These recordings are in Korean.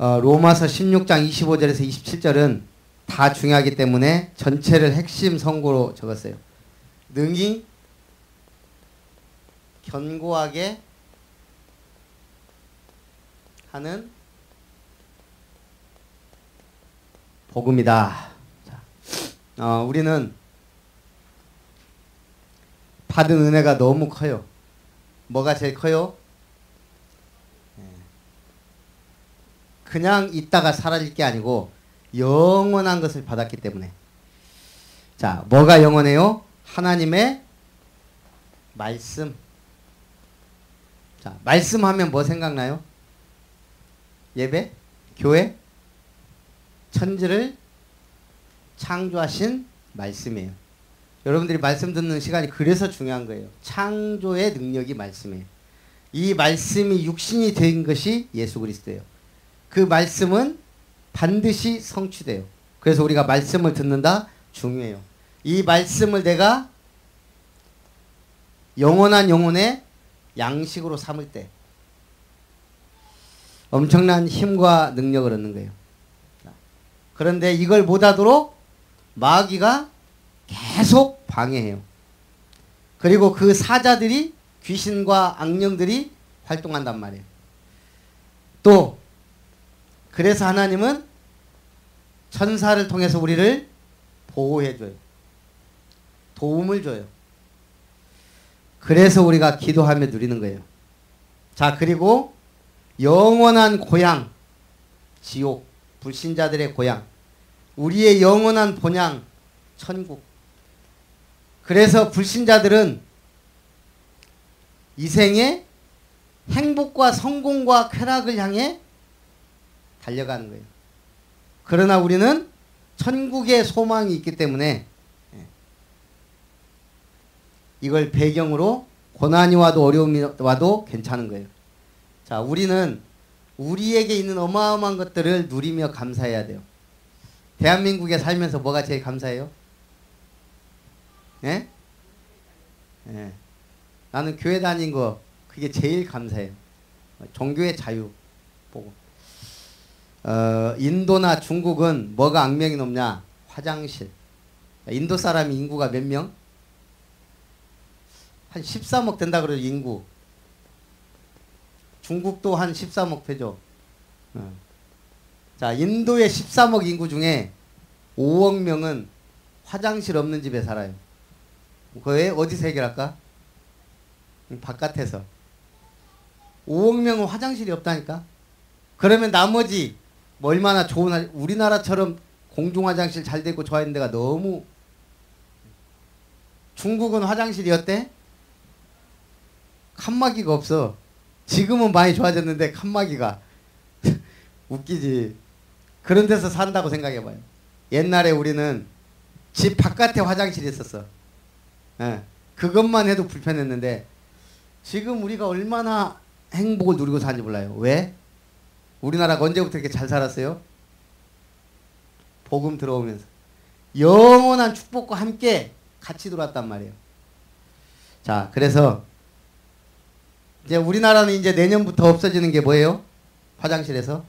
로마서 16장 25절에서 27절은 다 중요하기 때문에 전체를 핵심 선고로 적었어요. 능히 견고하게 하는 복음이다. 자, 우리는 받은 은혜가 너무 커요. 뭐가 제일 커요? 그냥 있다가 사라질 게 아니고 영원한 것을 받았기 때문에. 자, 뭐가 영원해요? 하나님의 말씀. 자, 말씀하면 뭐 생각나요? 예배? 교회? 천지를 창조하신 말씀이에요. 여러분들이 말씀 듣는 시간이 그래서 중요한 거예요. 창조의 능력이 말씀이에요. 이 말씀이 육신이 된 것이 예수 그리스도예요. 그 말씀은 반드시 성취돼요. 그래서 우리가 말씀을 듣는다 중요해요. 이 말씀을 내가 영원한 영혼의 양식으로 삼을 때 엄청난 힘과 능력을 얻는 거예요. 그런데 이걸 못하도록 마귀가 계속 방해해요. 그리고 그 사자들이, 귀신과 악령들이 활동한단 말이에요. 또 그래서 하나님은 천사를 통해서 우리를 보호해줘요. 도움을 줘요. 그래서 우리가 기도하며 누리는 거예요. 자, 그리고 영원한 고향, 지옥, 불신자들의 고향, 우리의 영원한 본향, 천국. 그래서 불신자들은 이 생에 행복과 성공과 쾌락을 향해 달려가는 거예요. 그러나 우리는 천국의 소망이 있기 때문에 이걸 배경으로 고난이 와도 어려움이 와도 괜찮은 거예요. 자, 우리는 우리에게 있는 어마어마한 것들을 누리며 감사해야 돼요. 대한민국에 살면서 뭐가 제일 감사해요? 예? 예. 나는 교회 다닌 거 그게 제일 감사해요. 종교의 자유 보고. 인도나 중국은 뭐가 악명이 높냐? 화장실. 인도 사람이 인구가 몇 명? 한 13억 된다 그래요, 인구. 중국도 한 13억 되죠. 자, 인도의 13억 인구 중에 5억 명은 화장실 없는 집에 살아요. 그게 어디서 해결할까? 바깥에서. 5억 명은 화장실이 없다니까? 그러면 나머지 뭐 얼마나 좋은, 우리나라처럼 공중화장실 잘 되고 좋아하는 데가 너무. 중국은 화장실이 어때? 칸막이가 없어. 지금은 많이 좋아졌는데 칸막이가 웃기지. 그런 데서 산다고 생각해봐요. 옛날에 우리는 집 바깥에 화장실이 있었어. 예, 그것만 해도 불편했는데 지금 우리가 얼마나 행복을 누리고 사는지 몰라요. 왜? 우리나라가 언제부터 이렇게 잘 살았어요? 복음 들어오면서. 영원한 축복과 함께 같이 들어왔단 말이에요. 자, 그래서 이제 우리나라는 이제 내년부터 없어지는 게 뭐예요? 화장실에서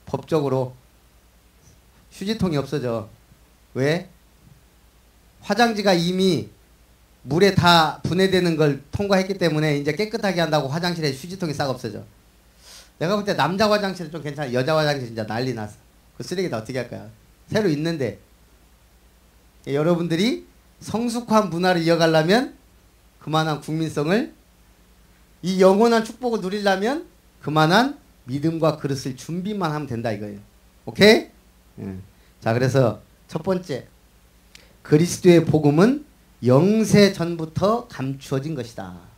법적으로 휴지통이 없어져. 왜? 화장지가 이미 물에 다 분해되는 걸 통과했기 때문에 이제 깨끗하게 한다고 화장실에 휴지통이 싹 없어져. 내가 볼 때 남자 화장실은 좀 괜찮아. 여자 화장실 진짜 난리 났어. 그 쓰레기 다 어떻게 할 거야? 새로 있는데. 여러분들이 성숙한 문화를 이어가려면 그만한 국민성을, 이 영원한 축복을 누리려면 그만한 믿음과 그릇을 준비만 하면 된다 이거예요. 오케이? 자, 그래서 첫 번째, 그리스도의 복음은 영세 전부터 감추어진 것이다.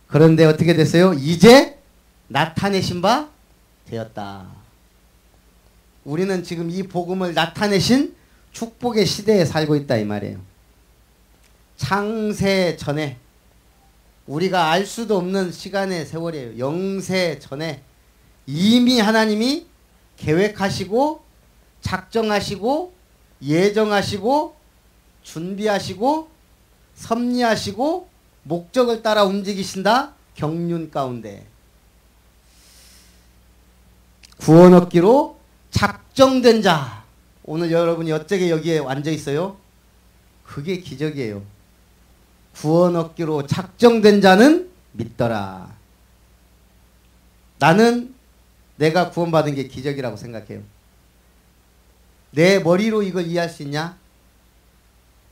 그런데 어떻게 됐어요? 이제 나타내신 바 되었다. 우리는 지금 이 복음을 나타내신 축복의 시대에 살고 있다 이 말이에요. 창세 전에, 우리가 알 수도 없는 시간의 세월이에요. 영세 전에 이미 하나님이 계획하시고 작정하시고 예정하시고 준비하시고 섭리하시고 목적을 따라 움직이신다. 경륜 가운데 구원 얻기로 작정된 자. 오늘 여러분이 어쩌게 여기에 앉아 있어요? 그게 기적이에요. 구원 얻기로 작정된 자는 믿더라. 나는 내가 구원받은 게 기적이라고 생각해요. 내 머리로 이걸 이해할 수 있냐?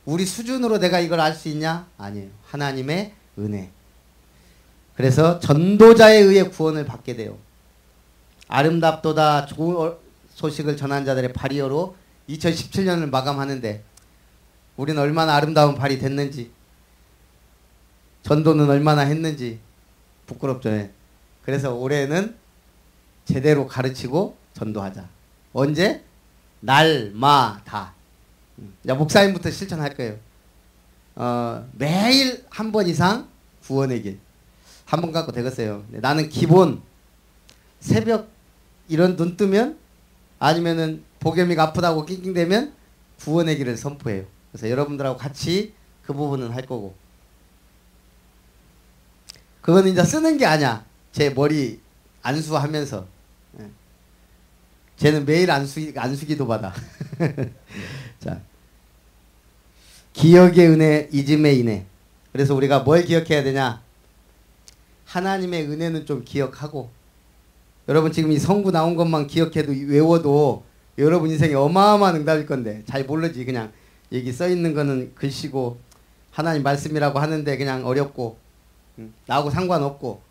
우리 수준으로 내가 이걸 알 수 있냐? 아니에요. 하나님의 은혜. 그래서 전도자에 의해 구원을 받게 돼요. 아름답도다 좋은 소식을 전한 자들의 발이어로 2017년을 마감하는데 우리는 얼마나 아름다운 발이 됐는지, 전도는 얼마나 했는지 부끄럽죠. 그래서 올해는 제대로 가르치고 전도하자. 언제? 날마다. 목사님부터 실천할 거예요. 매일 한 번 이상 구원의 길. 한 번 갖고 되겠어요. 나는 기본 새벽 이런 눈 뜨면 아니면은 복염이가 아프다고 낑낑대면 구원의 길을 선포해요. 그래서 여러분들하고 같이 그 부분은 할 거고. 그건 이제 쓰는 게 아니야. 제 머리 안수하면서. 쟤는 매일 안수기도 받아. 자, 기억의 은혜, 잊음의 인해. 그래서 우리가 뭘 기억해야 되냐? 하나님의 은혜는 좀 기억하고, 여러분 지금 이 성구 나온 것만 기억해도 외워도 여러분 인생에 어마어마한 응답일 건데 잘 모르지. 그냥 여기 써 있는 거는 글씨고 하나님 말씀이라고 하는데 그냥 어렵고 나하고 상관없고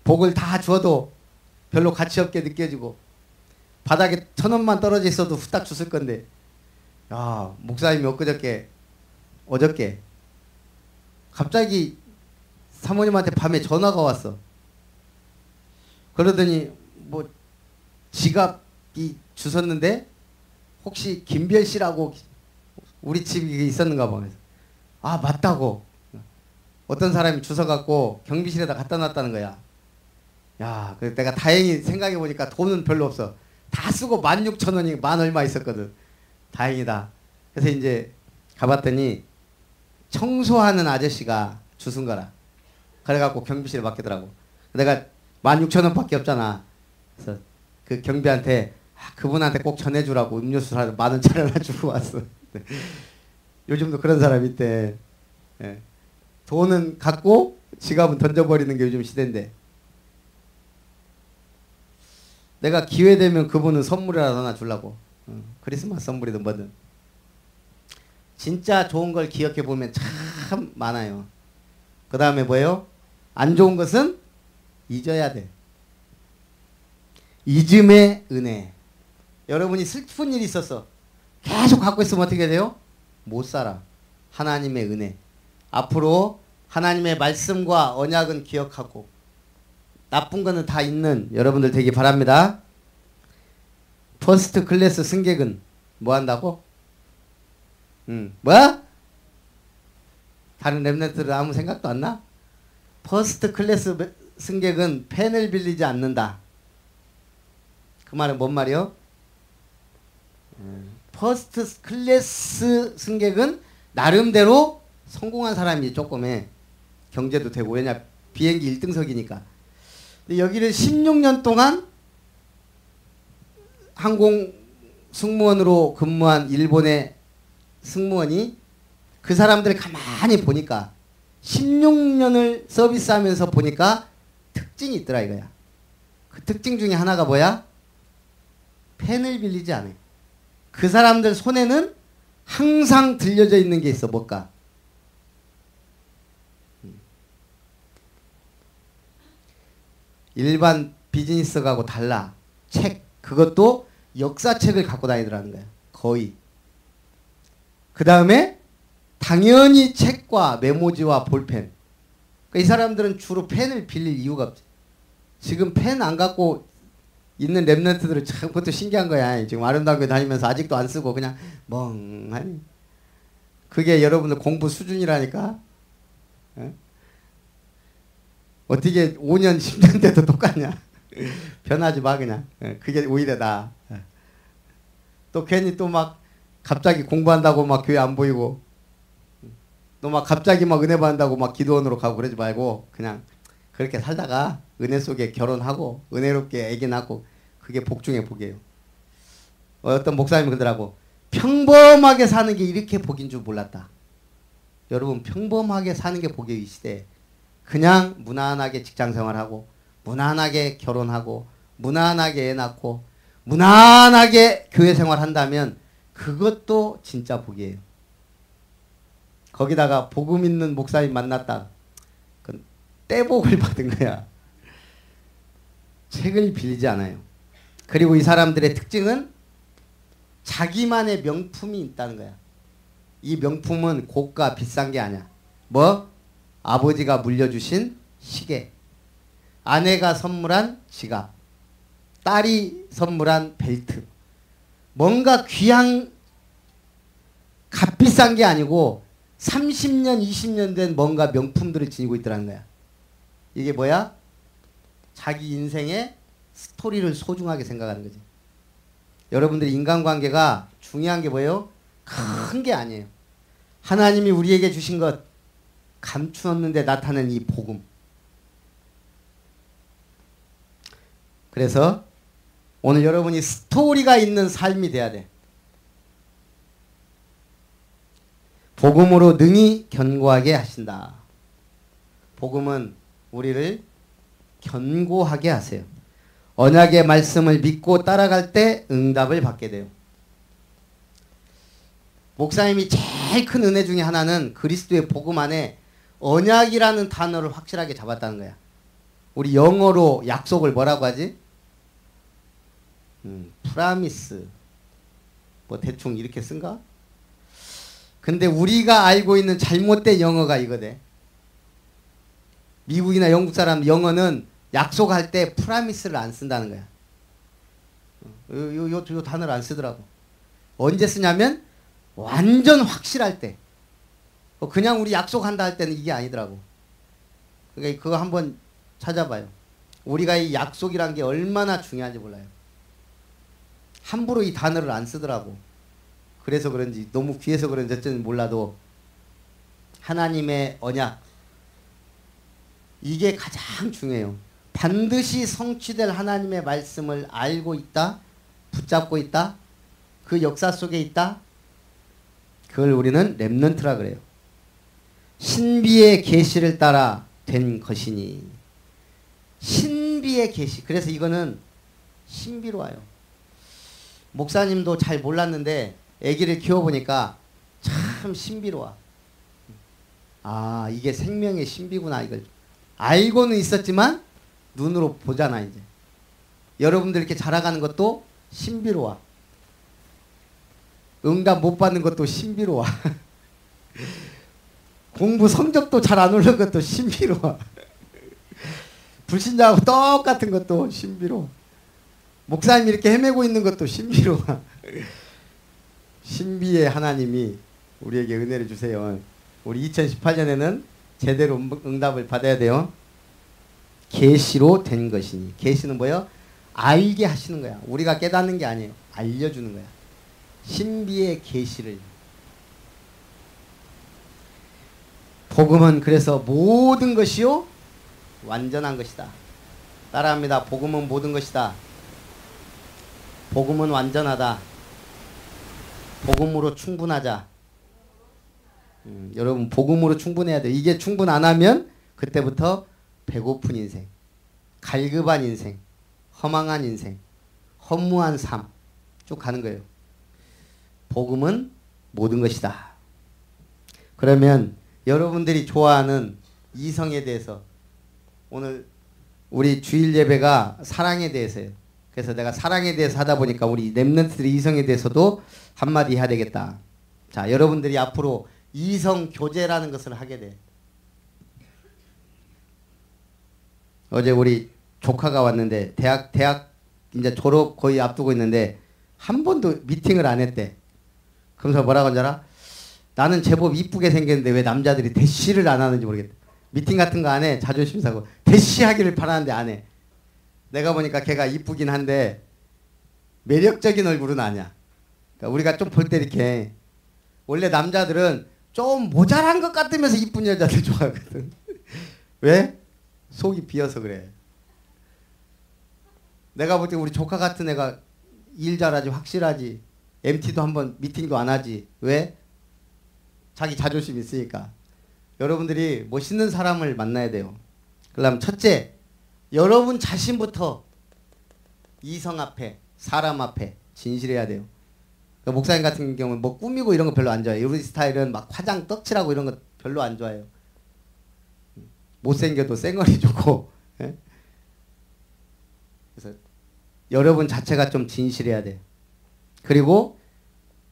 복을 다 줘도 별로 가치 없게 느껴지고 바닥에 1,000원만 떨어져 있어도 후딱 줬을 건데, 야, 목사님이 어저께 갑자기 사모님한테 밤에 전화가 왔어. 그러더니 뭐 지갑이 주웠는데 혹시 김별 씨라고 우리 집에 있었는가 봐. 아, 맞다고. 어떤 사람이 주워갖고 경비실에다 갖다 놨다는 거야. 야, 그래서 내가 다행히 생각해 보니까 돈은 별로 없어. 다 쓰고 16,000원이 만 얼마 있었거든. 다행이다. 그래서 이제 가봤더니 청소하는 아저씨가 주순 거라. 그래갖고 경비실에 맡기더라고. 내가 16,000원밖에 없잖아. 그래서 그 경비한테 그분한테 꼭 전해주라고 음료수 10,000원짜리 하나 주고 왔어. 요즘도 그런 사람이 있대. 예. 돈은 갖고 지갑은 던져버리는 게 요즘 시대인데, 내가 기회되면 그분은 선물이라도 하나 주려고. 크리스마스 선물이든 뭐든. 진짜 좋은 걸 기억해 보면 참 많아요. 그 다음에 뭐예요? 안 좋은 것은 잊어야 돼. 잊음의 은혜. 여러분이 슬픈 일이 있었어. 계속 갖고 있으면 어떻게 돼요? 못 살아. 하나님의 은혜. 앞으로 하나님의 말씀과 언약은 기억하고 나쁜 거는 다 있는 여러분들 되기 바랍니다. 퍼스트 클래스 승객은 뭐 한다고? 뭐야? 다른 랩런트들 아무 생각도 안 나? 퍼스트 클래스 승객은 펜을 빌리지 않는다. 그 말은 뭔 말이요? 퍼스트 클래스 승객은 나름대로 성공한 사람이 조금 해. 경제도 되고. 왜냐? 비행기 1등석이니까. 근데 여기를 16년 동안 항공 승무원으로 근무한 일본의 승무원이 그 사람들을 가만히 보니까 16년을 서비스하면서 보니까 특징이 있더라 이거야. 그 특징 중에 하나가 뭐야? 펜을 빌리지 않아요. 그 사람들 손에는 항상 들려져 있는 게 있어. 뭘까? 일반 비즈니스하고 달라. 책. 그것도 역사책을 갖고 다니더라는 거야. 거의. 그 다음에 당연히 책과 메모지와 볼펜. 그러니까 이 사람들은 주로 펜을 빌릴 이유가 없지. 지금 펜 안 갖고 있는 랩런트들은 참 그것도 신기한 거야. 지금 아름다운 교 다니면서 아직도 안 쓰고 그냥 멍하니. 그게 여러분들 공부 수준이라니까. 에? 어떻게 5년 10년 돼도 똑같냐. 변하지 마 그냥. 그게 오히려 나아. 또 괜히 또 막 갑자기 공부한다고 막 교회 안 보이고 너 막 갑자기 막 은혜 받는다고 막 기도원으로 가고 그러지 말고 그냥 그렇게 살다가 은혜 속에 결혼하고 은혜롭게 애기 낳고 그게 복 중에 복이에요. 어떤 목사님이 그러더라고. 평범하게 사는 게 이렇게 복인 줄 몰랐다. 여러분 평범하게 사는 게 복이에요. 이 시대에. 그냥 무난하게 직장생활하고 무난하게 결혼하고 무난하게 애 낳고 무난하게 교회 생활한다면 그것도 진짜 복이에요. 거기다가 복음 있는 목사님 만났다. 그건 떼복을 받은 거야. 책을 빌리지 않아요. 그리고 이 사람들의 특징은 자기만의 명품이 있다는 거야. 이 명품은 고가 비싼 게 아니야. 뭐? 아버지가 물려주신 시계, 아내가 선물한 지갑, 딸이 선물한 벨트. 뭔가 귀한 값비싼 게 아니고 30년, 20년 된 뭔가 명품들을 지니고 있더라는 거야. 이게 뭐야? 자기 인생의 스토리를 소중하게 생각하는 거지. 여러분들이 인간관계가 중요한 게 뭐예요? 큰 게 아니에요. 하나님이 우리에게 주신 것 감추었는데 나타낸 이 복음. 그래서 오늘 여러분이 스토리가 있는 삶이 돼야 돼. 복음으로 능히 견고하게 하신다. 복음은 우리를 견고하게 하세요. 언약의 말씀을 믿고 따라갈 때 응답을 받게 돼요. 목사님이 제일 큰 은혜 중에 하나는 그리스도의 복음 안에 언약이라는 단어를 확실하게 잡았다는 거야. 우리 영어로 약속을 뭐라고 하지? 프라미스. 뭐 대충 이렇게 쓴가? 근데 우리가 알고 있는 잘못된 영어가 이거대. 미국이나 영국 사람 영어는 약속할 때 프라미스를 안 쓴다는 거야. 요 단어를 안 쓰더라고. 언제 쓰냐면 완전 확실할 때. 그냥 우리 약속한다 할 때는 이게 아니더라고. 그러니까 그거 한번 찾아봐요. 우리가 이 약속이란 게 얼마나 중요한지 몰라요. 함부로 이 단어를 안 쓰더라고. 그래서 그런지 너무 귀해서 그런지 어쩐지 몰라도 하나님의 언약 이게 가장 중요해요. 반드시 성취될 하나님의 말씀을 알고 있다, 붙잡고 있다, 그 역사 속에 있다. 그걸 우리는 렘넌트라 그래요. 신비의 계시를 따라 된 것이니. 신비의 계시. 그래서 이거는 신비로워요. 목사님도 잘 몰랐는데 아기를 키워보니까 참 신비로워. 아, 이게 생명의 신비구나. 이걸 알고는 있었지만 눈으로 보잖아. 이제 여러분들 이렇게 자라가는 것도 신비로워. 응답 못 받는 것도 신비로워. 공부 성적도 잘 안 오르는 것도 신비로워. 불신자하고 똑같은 것도 신비로워. 목사님이 이렇게 헤매고 있는 것도 신비로워. 신비의 하나님이 우리에게 은혜를 주세요. 우리 2018년에는 제대로 응답을 받아야 돼요. 계시로 된 것이니. 계시는 뭐예요? 알게 하시는 거야. 우리가 깨닫는 게 아니에요. 알려주는 거야. 신비의 계시를. 복음은 그래서 모든 것이요 완전한 것이다. 따라합니다. 복음은 모든 것이다. 복음은 완전하다. 복음으로 충분하자. 여러분 복음으로 충분해야 돼요. 이게 충분 안 하면 그때부터 배고픈 인생, 갈급한 인생, 허망한 인생, 허무한 삶 쭉 가는 거예요. 복음은 모든 것이다. 그러면 여러분들이 좋아하는 이성에 대해서 오늘 우리 주일 예배가 사랑에 대해서예요. 그래서 내가 사랑에 대해서 하다 보니까 우리 렘넌트들이 이성에 대해서도 한마디 해야 되겠다. 자, 여러분들이 앞으로 이성 교제라는 것을 하게 돼. 어제 우리 조카가 왔는데 대학 이제 졸업 거의 앞두고 있는데 한 번도 미팅을 안 했대. 그러면서 뭐라고 하는지 알아? 나는 제법 이쁘게 생겼는데 왜 남자들이 대시를 안 하는지 모르겠다. 미팅 같은 거 안 해. 자존심 상하고. 대시하기를 바라는데 안 해. 내가 보니까 걔가 이쁘긴 한데 매력적인 얼굴은 아니야. 그러니까 우리가 좀 볼 때 이렇게 원래 남자들은 좀 모자란 것 같으면서 이쁜 여자들 좋아하거든. 왜? 속이 비어서 그래. 내가 볼 때 우리 조카 같은 애가 일 잘하지, 확실하지. MT도 한번 미팅도 안 하지. 왜? 자기 자존심 있으니까. 여러분들이 멋있는 사람을 만나야 돼요. 그러면 첫째, 여러분 자신부터 이성 앞에, 사람 앞에 진실해야 돼요. 그러니까 목사님 같은 경우는 뭐 꾸미고 이런 거 별로 안 좋아해요. 우리 스타일은 막 화장 떡칠하고 이런 거 별로 안 좋아해요. 못생겨도 쌩얼이 좋고. 예? 그래서 여러분 자체가 좀 진실해야 돼요. 그리고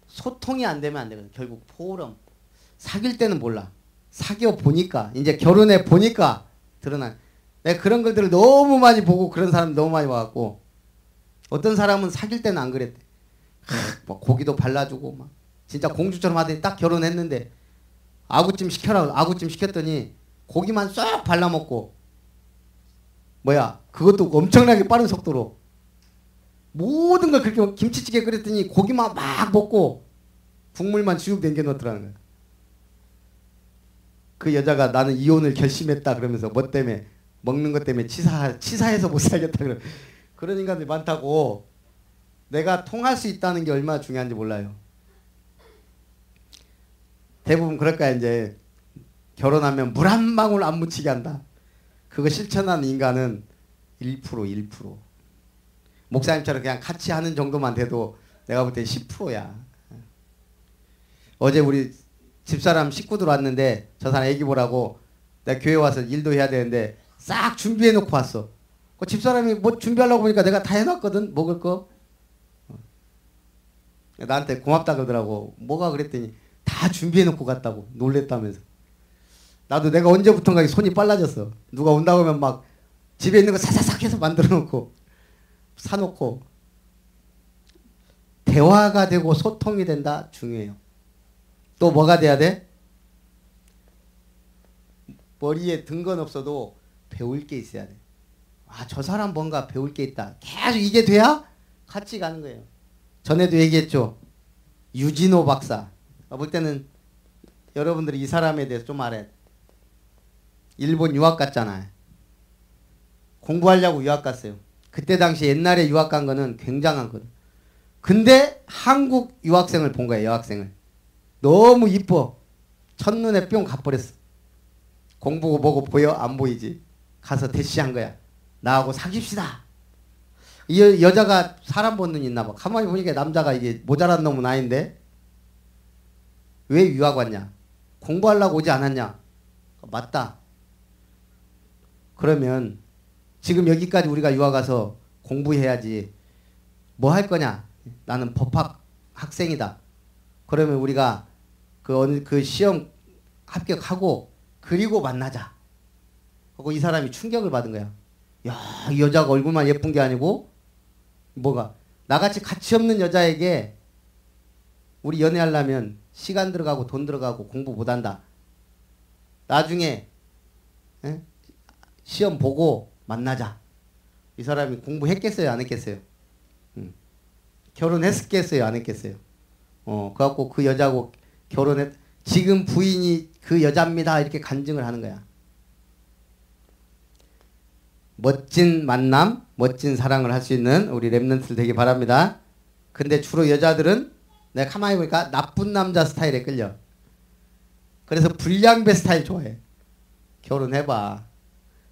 소통이 안 되면 안 되거든요. 결국 포럼. 사귈 때는 몰라. 사귀어 보니까, 이제 결혼해 보니까 드러나. 내가 그런 것들을 너무 많이 보고 그런 사람 너무 많이 봐갖고, 어떤 사람은 사귈 때는 안 그랬대. 뭐 고기도 발라주고 막 진짜 공주처럼 하더니 딱 결혼했는데 아구찜 시켜라. 아구찜 시켰더니 고기만 쏙 발라먹고, 뭐야, 그것도 엄청나게 빠른 속도로 모든 걸 그렇게 김치찌개 끓였더니 고기만 막 먹고 국물만 쭉 남겨 놓더라는 거야. 그 여자가 나는 이혼을 결심했다 그러면서 뭐 때문에, 먹는 것 때문에 치사해서 못 살겠다 그런 인간들이 많다고. 내가 통할 수 있다는 게 얼마나 중요한지 몰라요. 대부분 그럴 거야. 이제 결혼하면 물 한 방울 안 묻히게 한다. 그거 실천하는 인간은 1%. 목사님처럼 그냥 같이 하는 정도만 돼도 내가 볼 때 10%야. 어제 우리 집사람 식구들 왔는데 저 사람 애기 보라고 내가 교회 와서 일도 해야 되는데 싹 준비해 놓고 왔어. 그 집사람이 뭐 준비하려고 보니까 내가 다 해놨거든. 먹을 거. 나한테 고맙다 그러더라고. 뭐가 그랬더니 다 준비해 놓고 갔다고. 놀랬다면서. 나도 내가 언제부턴가 손이 빨라졌어. 누가 온다고 하면 막 집에 있는 거 사사삭 해서 만들어 놓고 사놓고. 대화가 되고 소통이 된다. 중요해요. 또 뭐가 돼야 돼? 머리에 든 건 없어도 배울 게 있어야 돼. 아, 저 사람 뭔가 배울 게 있다. 계속 이게 돼야 같이 가는 거예요. 전에도 얘기했죠. 유진호 박사. 볼 때는 여러분들이 이 사람에 대해서 좀 알아야 돼. 일본 유학 갔잖아요. 공부하려고 유학 갔어요. 그때 당시 옛날에 유학 간 거는 굉장한 거든. 근데 한국 유학생을 본 거예요. 여학생을. 너무 이뻐. 첫눈에 뿅 가버렸어. 공부고 뭐고 보여? 안 보이지. 가서 대시한 거야. 나하고 사귀시다. 이 여자가 사람 본 눈이 있나 봐. 가만히 보니까 남자가 이게 모자란 놈은 아닌데 왜 유학 왔냐? 공부하려고 오지 않았냐? 맞다. 그러면 지금 여기까지 우리가 유학 가서 공부해야지. 뭐 할 거냐? 나는 법학 학생이다. 그러면 우리가 그 시험 합격하고 그리고 만나자. 하고 이 사람이 충격을 받은 거야. 야, 이 여자가 얼굴만 예쁜 게 아니고 뭐가 나같이 가치 없는 여자에게 우리 연애하려면 시간 들어가고 돈 들어가고 공부 못한다. 나중에 시험 보고 만나자. 이 사람이 공부했겠어요? 안 했겠어요? 결혼했겠어요? 안 했겠어요? 그래갖고 그 여자하고 결혼했. 지금 부인이 그 여자입니다. 이렇게 간증을 하는 거야. 멋진 만남, 멋진 사랑을 할 수 있는 우리 랩런트들 되기 바랍니다. 근데 주로 여자들은 내가 가만히 보니까 나쁜 남자 스타일에 끌려. 그래서 불량배 스타일 좋아해. 결혼해봐.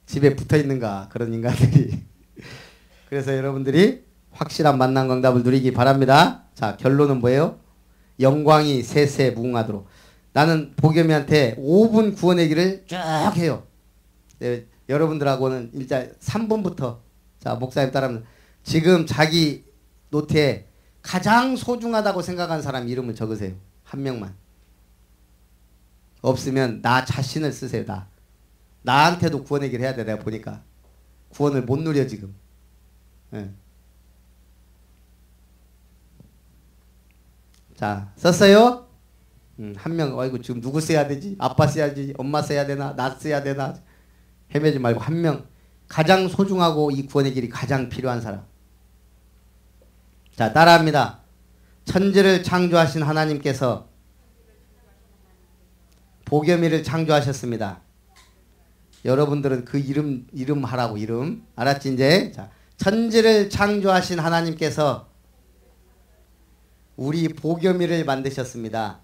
집에 붙어있는가 그런 인간들이. 그래서 여러분들이 확실한 만남 응답을 누리기 바랍니다. 자, 결론은 뭐예요? 영광이 세세 무궁하도록. 나는 보겸이한테 5분 구원의 길을 쭉 해요. 네, 여러분들하고는 일단 3분부터 자 목사님 따라하면 지금 자기 노트에 가장 소중하다고 생각하는 사람 이름을 적으세요. 한 명만. 없으면 나 자신을 쓰세요. 나한테도 구원의 길 해야 돼. 내가 보니까 구원을 못 누려 지금. 네. 자 썼어요? 한 명. 어이구 지금 누구 써야 되지? 아빠 써야지? 엄마 써야 되나? 나 써야 되나? 헤매지 말고 한 명. 가장 소중하고 이 구원의 길이 가장 필요한 사람. 자 따라합니다. 천지를 창조하신 하나님께서 보겸이를 창조하셨습니다. 여러분들은 그 이름 하라고, 이름. 알았지, 이제? 자, 천지를 창조하신 하나님께서 우리 보겸이를 만드셨습니다.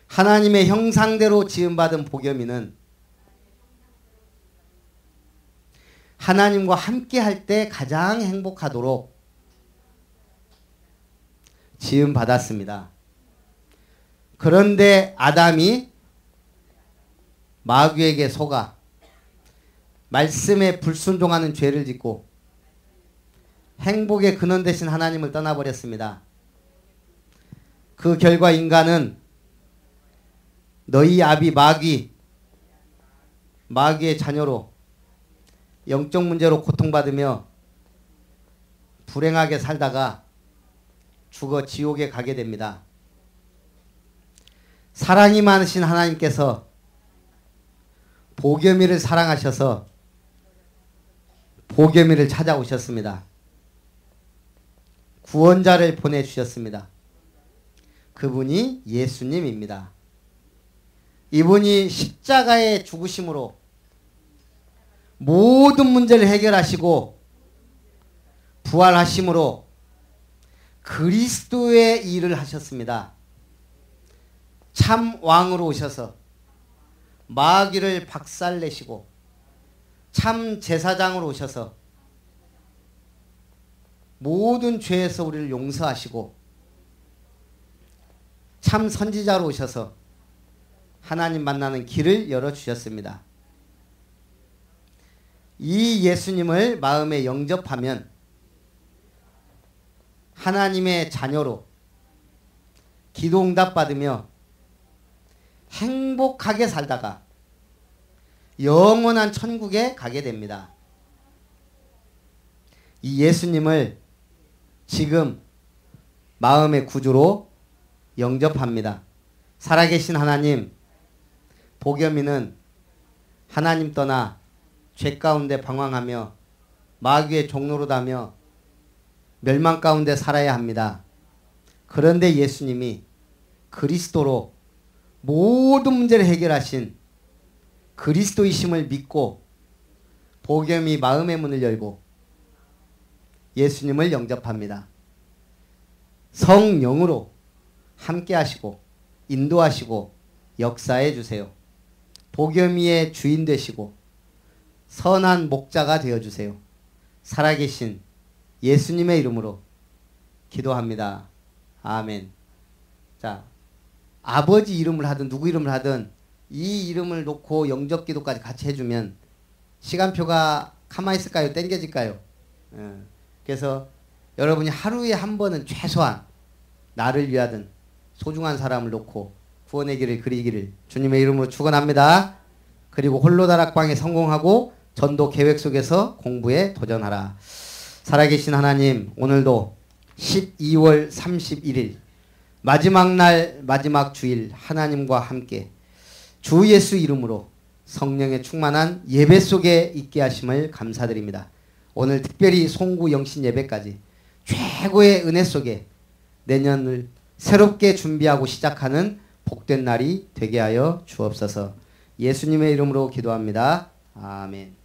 하나님의 형상대로 지음받은 보겸이는 하나님과 함께 할 때 가장 행복하도록 지음받았습니다. 그런데 아담이 마귀에게 속아 말씀에 불순종하는 죄를 짓고 행복의 근원 되신 하나님을 떠나버렸습니다. 그 결과 인간은 너희 아비 마귀의 자녀로 영적 문제로 고통받으며 불행하게 살다가 죽어 지옥에 가게 됩니다. 사랑이 많으신 하나님께서 보겸이를 사랑하셔서 보겸이를 찾아오셨습니다. 구원자를 보내주셨습니다. 그분이 예수님입니다. 이분이 십자가의 죽으심으로 모든 문제를 해결하시고 부활하심으로 그리스도의 일을 하셨습니다. 참 왕으로 오셔서 마귀를 박살내시고 참 제사장으로 오셔서 모든 죄에서 우리를 용서하시고 참 선지자로 오셔서 하나님 만나는 길을 열어주셨습니다. 이 예수님을 마음에 영접하면 하나님의 자녀로 기도응답 받으며 행복하게 살다가 영원한 천국에 가게 됩니다. 이 예수님을 지금 마음의 구주로 영접합니다. 살아계신 하나님, 보겸이는 하나님 떠나 죄 가운데 방황하며 마귀의 종로로 다며 멸망 가운데 살아야 합니다. 그런데 예수님이 그리스도로 모든 문제를 해결하신 그리스도이심을 믿고 보겸이 마음의 문을 열고 예수님을 영접합니다. 성령으로 함께 하시고 인도하시고 역사해 주세요. 보겸이의 주인 되시고 선한 목자가 되어주세요. 살아계신 예수님의 이름으로 기도합니다. 아멘. 자, 아버지 이름을 하든 누구 이름을 하든 이 이름을 놓고 영접 기도까지 같이 해주면 시간표가 가만히 있을까요? 땡겨질까요? 그래서 여러분이 하루에 한 번은 최소한 나를 위하든 소중한 사람을 놓고 구원의 길을 그리기를 주님의 이름으로 축원합니다. 그리고 홀로다락방에 성공하고 전도 계획 속에서 공부에 도전하라. 살아계신 하나님, 오늘도 12월 31일 마지막 날 마지막 주일 하나님과 함께 주 예수 이름으로 성령의 충만한 예배 속에 있게 하심을 감사드립니다. 오늘 특별히 송구 영신 예배까지 최고의 은혜 속에 내년을 새롭게 준비하고 시작하는 복된 날이 되게 하여 주옵소서. 예수님의 이름으로 기도합니다. 아멘.